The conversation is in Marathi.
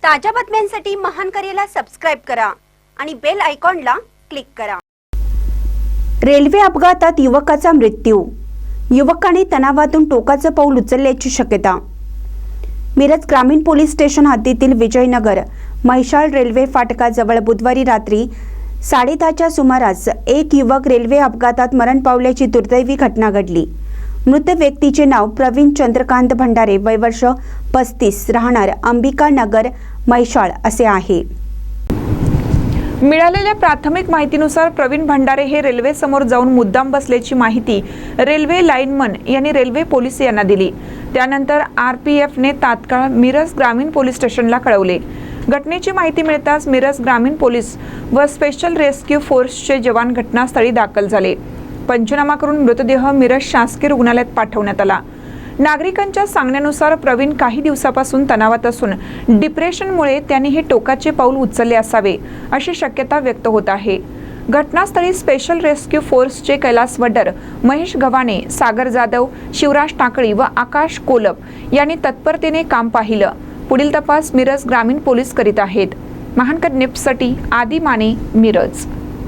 ताज्या बातम्यांसाठी महान करेला सबस्क्राइब करा आणि बेल आयकॉनला क्लिक करा। रेल्वे अपघातात युवकाचा मृत्यू। युवकाने तणावातून टोकाचं पाऊल उचलल्याची शक्यता। मिरज ग्रामीण पोलीस स्टेशन हद्दीतील विजयनगर म्हैसाळ रेल्वे फाटकाजवळ बुधवारी रात्री 10:30च्या सुमारास एक युवक रेल्वे अपघातात मरण पावल्याची दुर्दैवी घटना घडली। मृत व्यक्तीचे नाव प्रवीण चंद्रकांत भंडारे, वय वर्ष 35, राहणार अंबिका नगर म्हैसाळ असे आहे। मिळालेल्या प्राथमिक माहितीनुसार प्रवीण भंडारे हे रेल्वे समोर जाऊन मुद्दाम बसल्याची माहिती रेल्वे लाईनमन यांनी रेल्वे पोलीस यांना दिली। त्यानंतर आरपीएफने तात्काळ मिरज ग्रामीण पोलीस स्टेशनला कळवले। घटनेची माहिती मिळताच मिरज ग्रामीण पोलीस व स्पेशल रेस्क्यू फोर्सचे जवान घटनास्थळी दाखल झाले। पंचनामा करून मृतदेह मिरज शासकीय रुग्णालयात पाठवण्यात आला। नागरिकांच्या सांगण्यानुसार प्रवीण काही दिवसापासून तणावात असून डिप्रेशनमुळे त्यांनी हे टोकाचे पाऊल उचलले असावे अशी शक्यता व्यक्त होत आहे। घटनास्थळी स्पेशल रेस्क्यू फोर्सचे कैलास वड्डर, महेश गव्हाणे, सागर जाधव, शिवराज टाकळी व आकाश कोलप यांनी तत्परतेने काम पाहिलं। पुढील तपास मिरज ग्रामीण पोलीस करीत आहेत। महानकर निप्ससाठी आदी माने, मिरज।